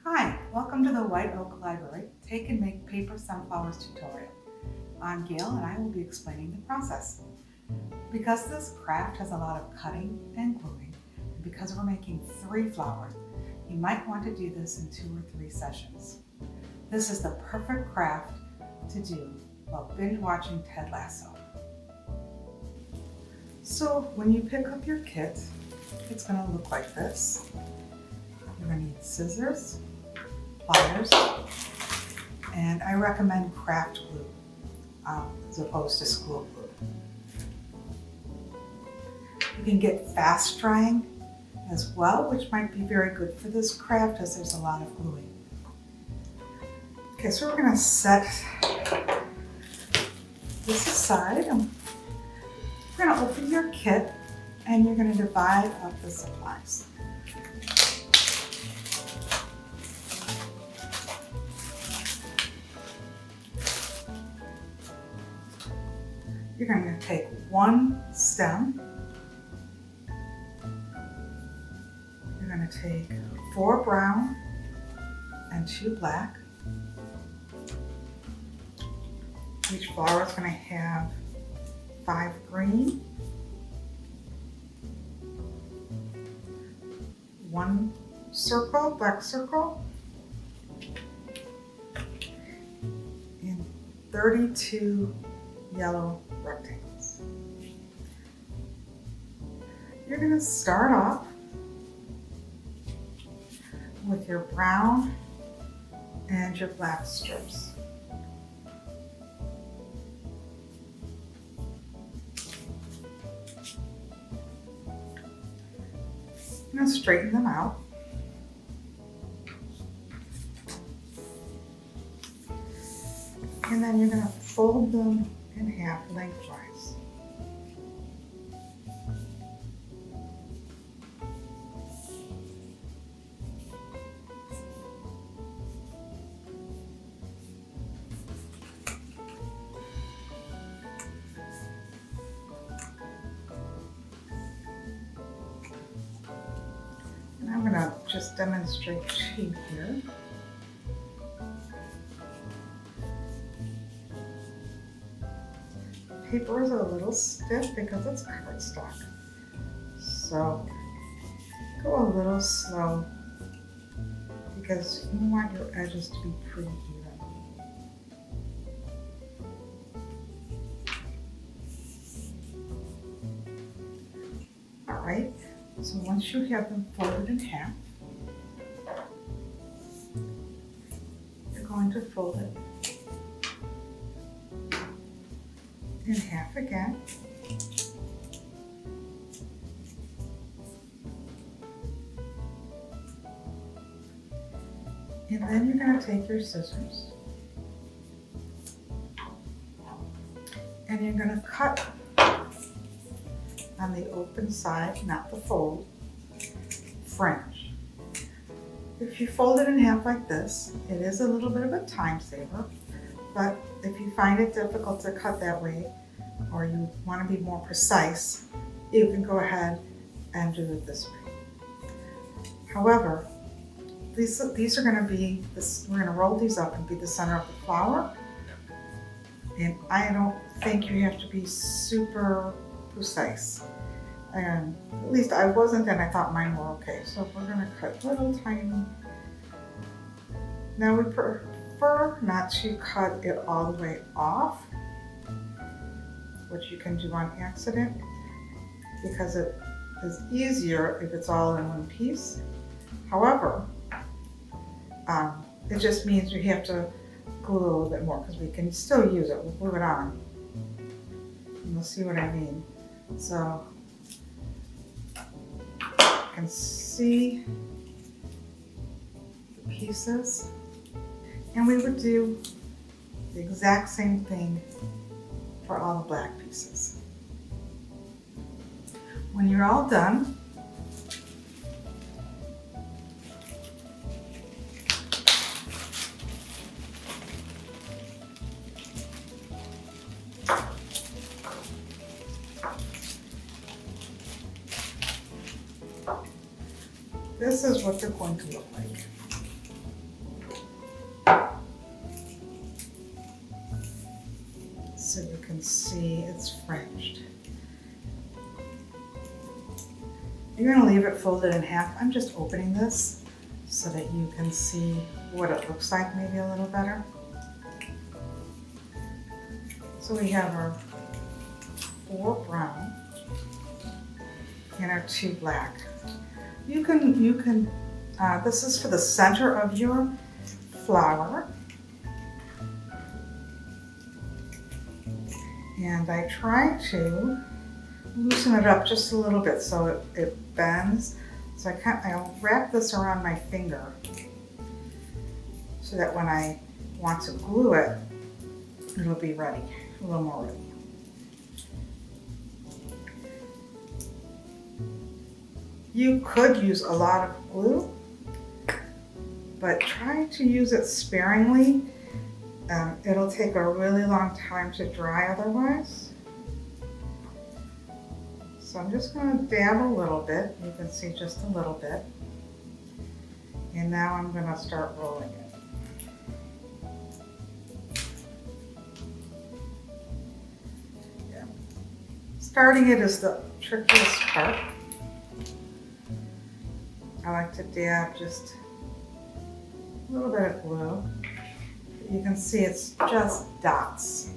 Hi, welcome to the White Oak Library Take and Make Paper Sunflowers tutorial. I'm Gail and I will be explaining the process. Because this craft has a lot of cutting and gluing, and because we're making 3 flowers, you might want to do this in 2 or 3 sessions. This is the perfect craft to do while binge watching Ted Lasso. So when you pick up your kit, it's going to look like this. You're going to need scissors, pliers, and I recommend craft glue as opposed to school glue. You can get fast drying as well, which might be very good for this craft as there's a lot of gluing. Okay, so we're going to set this aside. We're going to open your kit and you're going to divide up the supplies. You're going to take 1 stem. You're going to take 4 brown and 2 black. Each flower is going to have 5 green, 1 circle, black circle, and 32 yellow rectangles. You're going to start off with your brown and your black strips. I'm going to straighten them out. And then you're going to fold them in half lengthwise. And I'm going to just demonstrate shape here. Paper is a little stiff because it's cardstock, so go a little slow because you want your edges to be pretty even. All right, so once you have them folded in half, you're going to fold it in half again. And then you're going to take your scissors and you're going to cut on the open side, not the fold, fringe. If you fold it in half like this, it is a little bit of a time saver, but if you find it difficult to cut that way, or you want to be more precise, you can go ahead and do it this way. However, these are going to be this. We're going to roll these up and be the center of the flower, and I don't think you have to be super precise. And at least I wasn't, and I thought mine were okay. So we're going to cut little tiny. Now we prefer not to cut it all the way off, which you can do on accident because it is easier if it's all in one piece. However, it just means we have to glue a little bit more because we can still use it. We'll glue it on. And you'll see what I mean. So you can see the pieces. And we would do the exact same thing for all the black pieces. When you're all done, this is what they're going to look like. see it's fringed. You're going to leave it folded in half. I'm just opening this so that you can see what it looks like maybe a little better. So we have our 4 brown and our 2 black. You can this is for the center of your flower. And I try to loosen it up just a little bit so it bends. So I'll wrap this around my finger so that when I want to glue it, it'll be ready, a little more ready. You could use a lot of glue, but try to use it sparingly. It'll take a really long time to dry otherwise. So I'm just going to dab a little bit. You can see just a little bit. And now I'm going to start rolling it. Yeah. Starting it is the trickiest part. I like to dab just a little bit of glue. You can see it's just dots.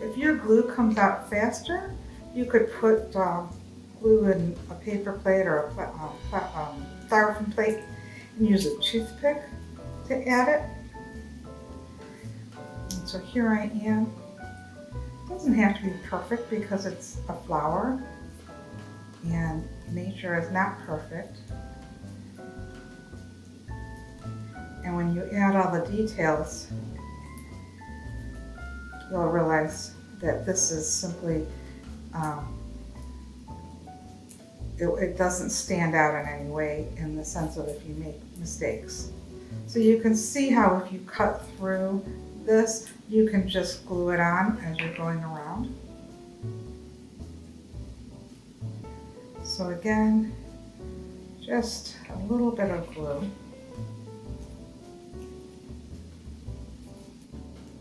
If your glue comes out faster, you could put glue in a paper plate or a styrofoam plate and use a toothpick to add it. And so here I am. It doesn't have to be perfect because it's a flower and nature is not perfect. And when you add all the details, you'll realize that this is simply, it doesn't stand out in any way in the sense of if you make mistakes. So you can see how if you cut through this, you can just glue it on as you're going around. So again, just a little bit of glue.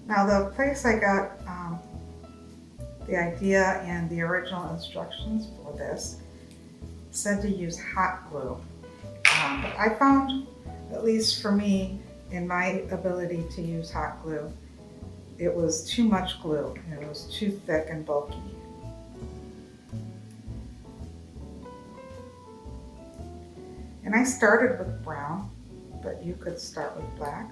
Now the place I got the idea and the original instructions for this said to use hot glue. But I found, at least for me, in my ability to use hot glue, it was too much glue. It was too thick and bulky. And I started with brown, but you could start with black.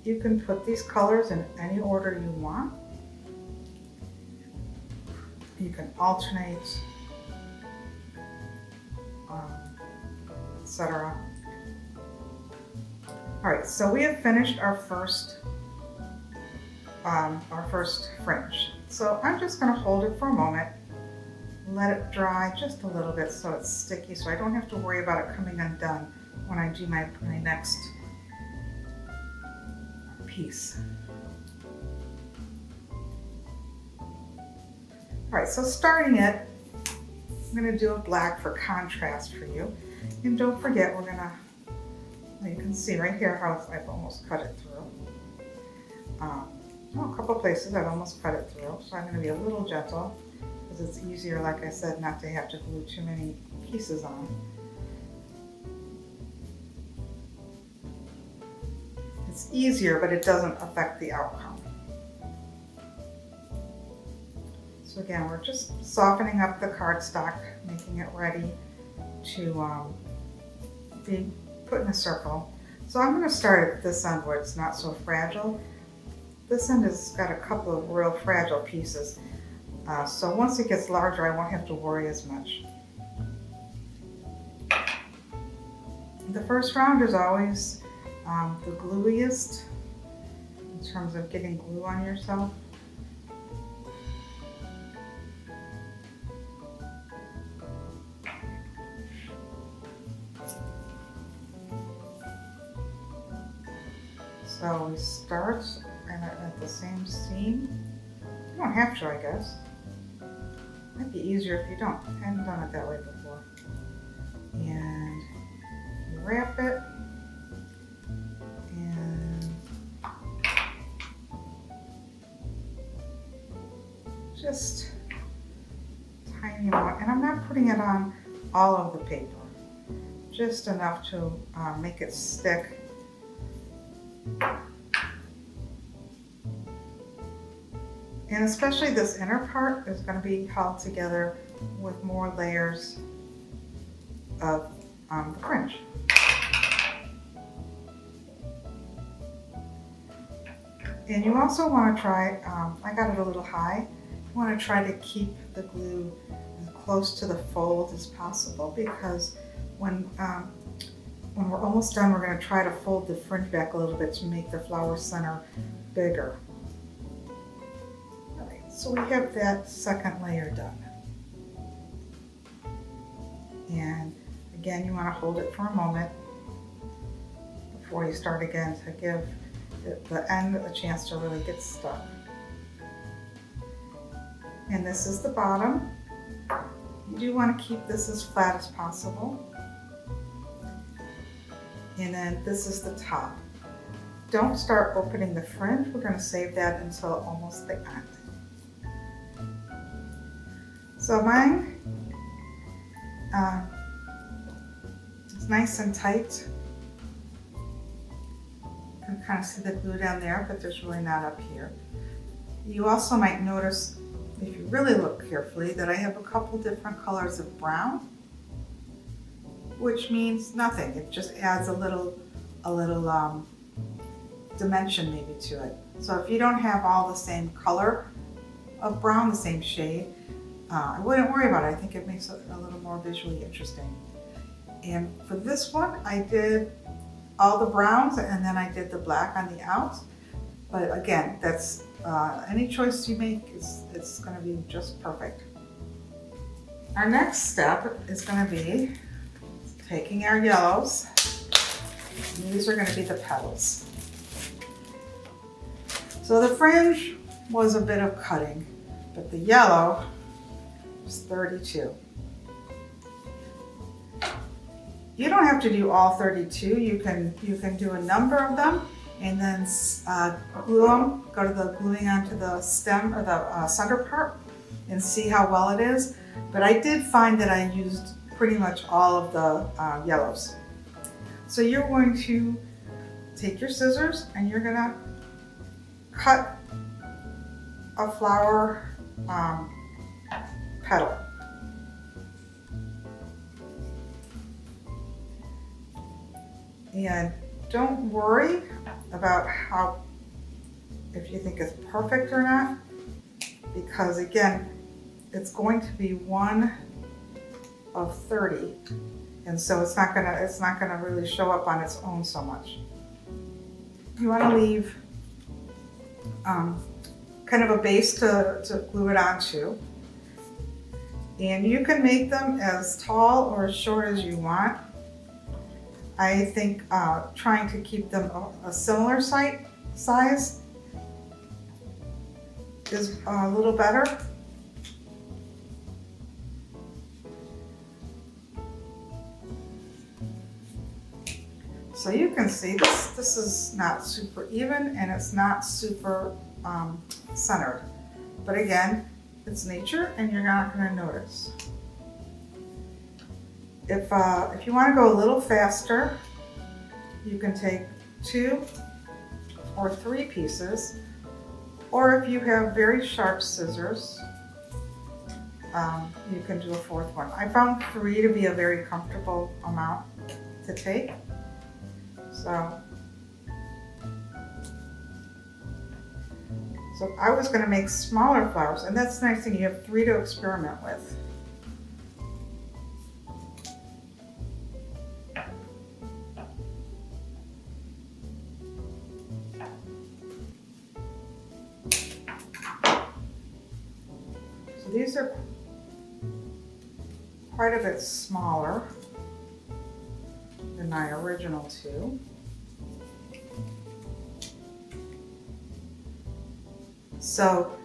You can put these colors in any order you want. You can alternate, etc. All right, so we have finished our first fringe. So I'm just going to hold it for a moment, let it dry just a little bit so it's sticky, so I don't have to worry about it coming undone when I do my next piece. All right, so starting it, I'm going to do a black for contrast for you. And don't forget, we're going to, you can see right here how I've almost cut it through. A couple places I've almost cut it through, so I'm going to be a little gentle because it's easier, like I said, not to have to glue too many pieces on. It's easier, but it doesn't affect the outcome. So again, we're just softening up the cardstock, making it ready to be put in a circle. So I'm going to start at this end where it's not so fragile. This end has got a couple of real fragile pieces. So once it gets larger, I won't have to worry as much. The first round is always the gluiest in terms of getting glue on yourself. So we start at the same seam. You don't have to, I guess. Might be easier if you don't. I haven't done it that way before. And you wrap it. And just tiny amount, and I'm not putting it on all of the paper, just enough to make it stick. And especially this inner part is going to be held together with more layers of the fringe. And you also want to try, I got it a little high, you want to try to keep the glue as close to the fold as possible, because when we're almost done, we're going to try to fold the fringe back a little bit to make the flower center bigger. All right, so we have that second layer done. And again, you want to hold it for a moment before you start again to give the end a chance to really get stuck. And this is the bottom. You do want to keep this as flat as possible. And then this is the top. Don't start opening the fringe. We're going to save that until almost the end. So mine is nice and tight. You can kind of see the glue down there, but there's really not up here. You also might notice, if you really look carefully, that I have a couple different colors of brown, which means nothing. It just adds a little dimension maybe to it. So if you don't have all the same color of brown, the same shade, I wouldn't worry about it. I think it makes it a little more visually interesting. And for this one, I did all the browns and then I did the black on the outs. But again, that's any choice you make, it's going to be just perfect. Our next step is going to be taking our yellows. And these are going to be the petals. So the fringe was a bit of cutting, but the yellow was 32. You don't have to do all 32. You can do a number of them and then glue them. Go to the gluing onto the stem or the center part and see how well it is. But I did find that I used pretty much all of the yellows. So you're going to take your scissors and you're going to cut a flower petal. And don't worry about if you think it's perfect or not, because again, it's going to be one of 30, and so it's not gonna really show up on its own so much. You want to leave kind of a base to glue it onto, and you can make them as tall or as short as you want. I think trying to keep them a similar size is a little better. So you can see this is not super even and it's not super centered. But again, it's nature and you're not going to notice. If you want to go a little faster, you can take 2 or 3 pieces, or if you have very sharp scissors, you can do a 4th one. I found 3 to be a very comfortable amount to take. So I was going to make smaller flowers, and that's the nice thing, you have 3 to experiment with. These are quite a bit smaller than my original 2. So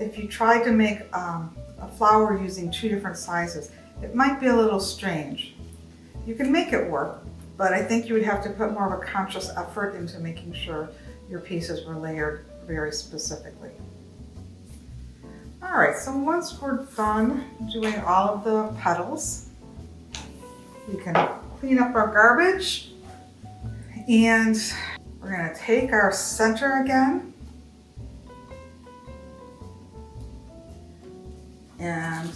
if you try to make a flower using 2 different sizes, it might be a little strange. You can make it work, but I think you would have to put more of a conscious effort into making sure your pieces were layered very specifically. All right, so once we're done doing all of the petals, we can clean up our garbage, and we're gonna take our center again and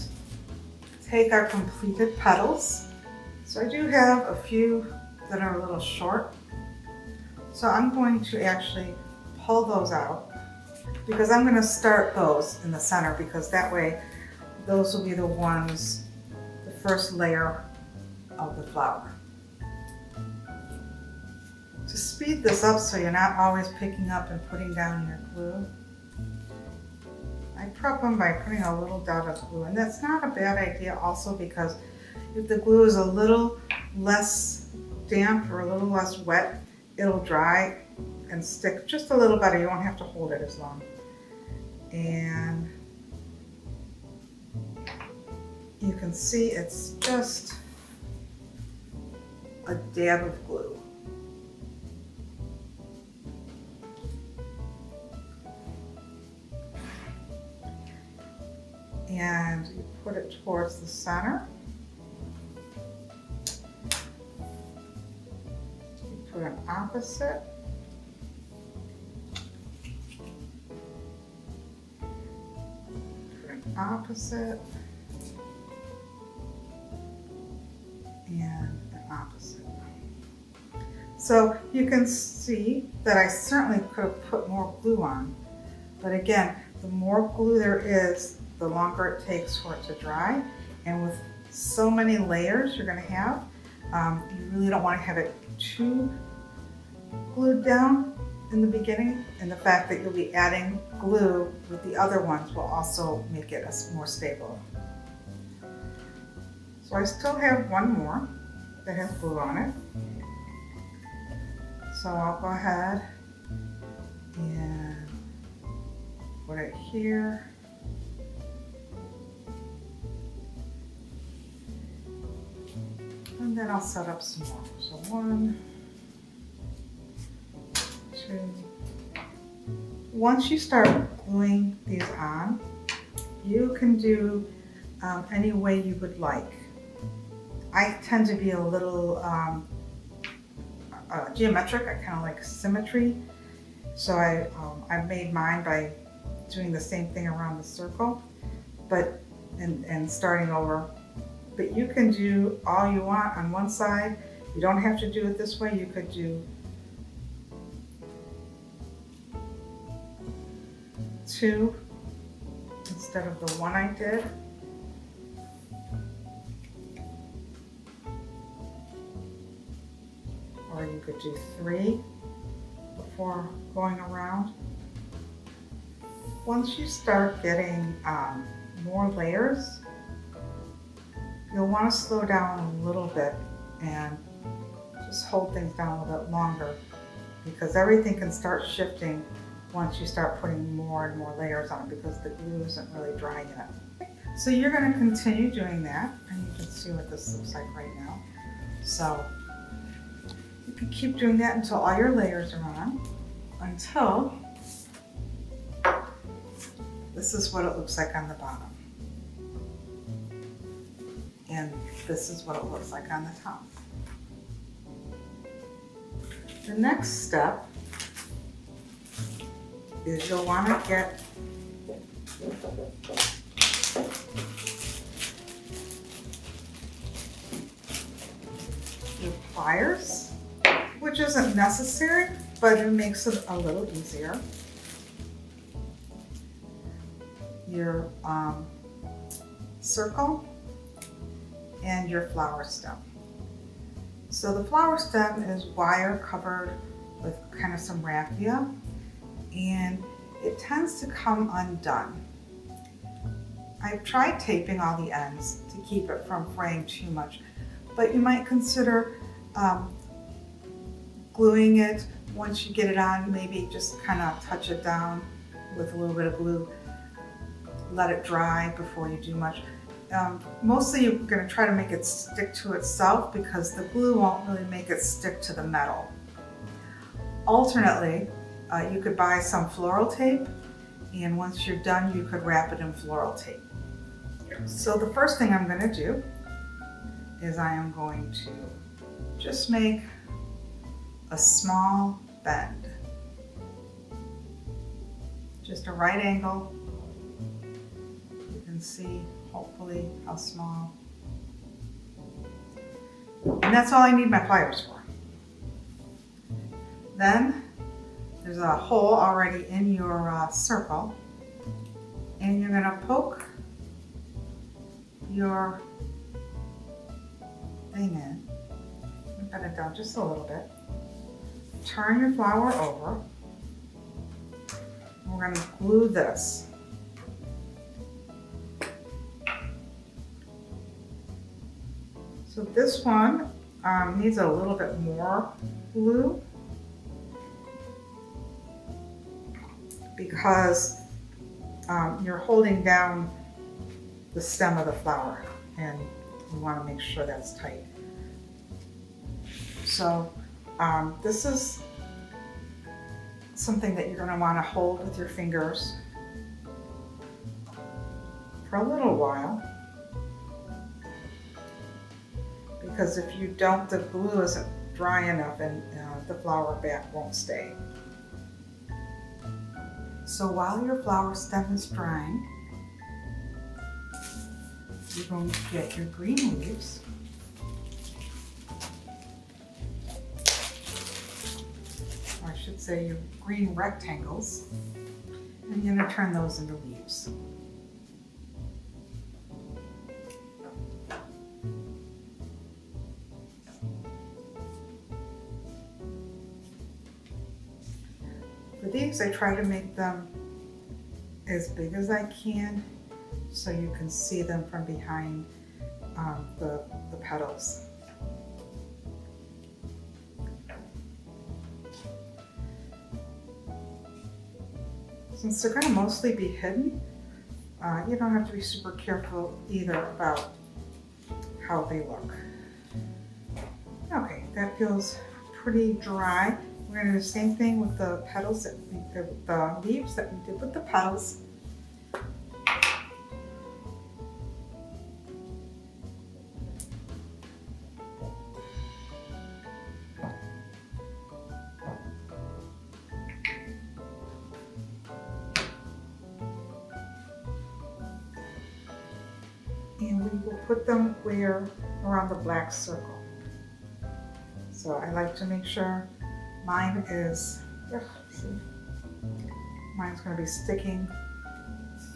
take our completed petals. So I do have a few that are a little short, so I'm going to actually pull those out because I'm going to start those in the center, because that way those will be the ones, the first layer of the flower. To speed this up so you're not always picking up and putting down your glue, I prep them by putting a little dot of glue, and that's not a bad idea also because if the glue is a little less damp or a little less wet, it'll dry and stick just a little better. You won't have to hold it as long. And you can see it's just a dab of glue. And you put it towards the center. You put an opposite. Put an opposite. And an opposite. So you can see that I certainly could have put more glue on. But again, the more glue there is, the longer it takes for it to dry. And with so many layers you're going to have, you really don't want to have it too glued down in the beginning. And the fact that you'll be adding glue with the other ones will also make it more stable. So I still have one more that has glue on it. So I'll go ahead and put it here. And then I'll set up some more. So 1, 2. Once you start gluing these on, you can do any way you would like. I tend to be a little geometric. I kind of like symmetry. So I made mine by doing the same thing around the circle, but and starting over. But you can do all you want on one side. You don't have to do it this way. You could do 2 instead of the 1 I did. Or you could do 3 before going around. Once you start getting more layers, you'll want to slow down a little bit and just hold things down a little bit longer, because everything can start shifting once you start putting more and more layers on, because the glue isn't really dry yet. So you're going to continue doing that, and you can see what this looks like right now. So you can keep doing that until all your layers are on, until this is what it looks like on the bottom. And this is what it looks like on the top. The next step is you'll want to get your pliers, which isn't necessary, but it makes it a little easier. Your circle and your flower stem. So the flower stem is wire covered with kind of some raffia, and it tends to come undone. I've tried taping all the ends to keep it from fraying too much, but you might consider gluing it. Once you get it on, maybe just kind of touch it down with a little bit of glue. Let it dry before you do much. Mostly you're going to try to make it stick to itself, because the glue won't really make it stick to the metal. Alternately, you could buy some floral tape And once you're done, you could wrap it in floral tape. So the first thing I'm going to do is I am going to just make a small bend. Just a right angle. You can see hopefully how small. And that's all I need my pliers for. Then there's a hole already in your circle, and you're going to poke your thing in. Bend it down just a little bit. Turn your flower over. We're going to glue this. So this one needs a little bit more glue because you're holding down the stem of the flower and you want to make sure that's tight. So this is something that you're going to want to hold with your fingers for a little while, because if you don't, the glue isn't dry enough and the flower back won't stay. So while your flower stem is drying, you're going to get your green leaves. Or I should say your green rectangles. And you're going to turn those into leaves. For these, I try to make them as big as I can so you can see them from behind the petals. Since they're going to mostly be hidden, you don't have to be super careful either about how they look. Okay, that feels pretty dry. We're going to do the same thing with the petals that we did with the leaves that we did with the petals. And we will put them around the black circle. So I like to make sure mine is, mine's going to be sticking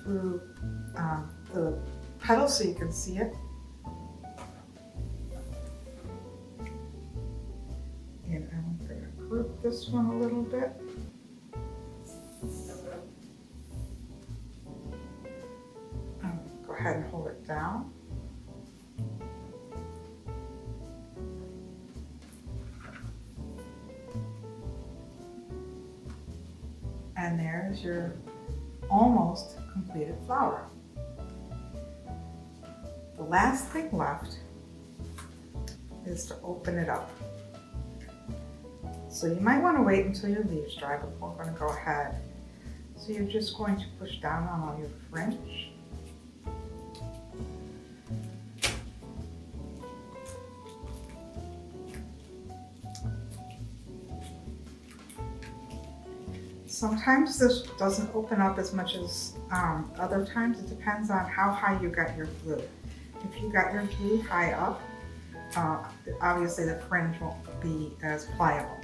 through the petal so you can see it. And I'm going to group this one a little bit. Go ahead and hold it down. And there's your almost completed flower. The last thing left is to open it up. So you might want to wait until your leaves dry before we're going to go ahead. So you're just going to push down on all your fringe. Sometimes this doesn't open up as much as other times. It depends on how high you got your glue. If you got your glue high up, obviously the fringe won't be as pliable.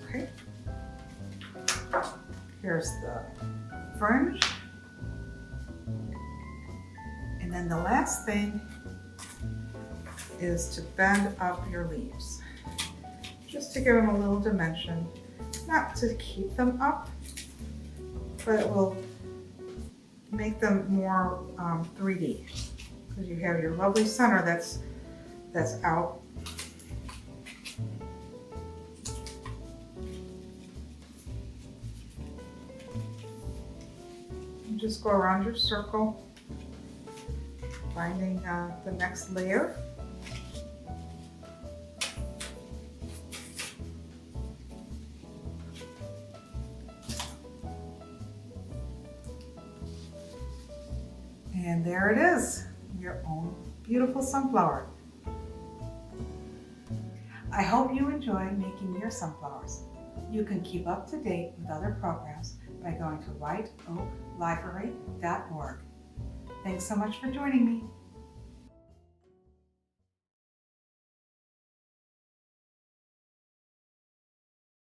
Okay. Here's the fringe. And then the last thing is to bend up your leaves, just to give them a little dimension, not to keep them up, but it will make them more 3D, because you have your lovely center that's out. And just go around your circle, finding the next layer. And there it is, your own beautiful sunflower. I hope you enjoy making your sunflowers. You can keep up to date with other programs by going to whiteoaklibrary.org. Thanks so much for joining me.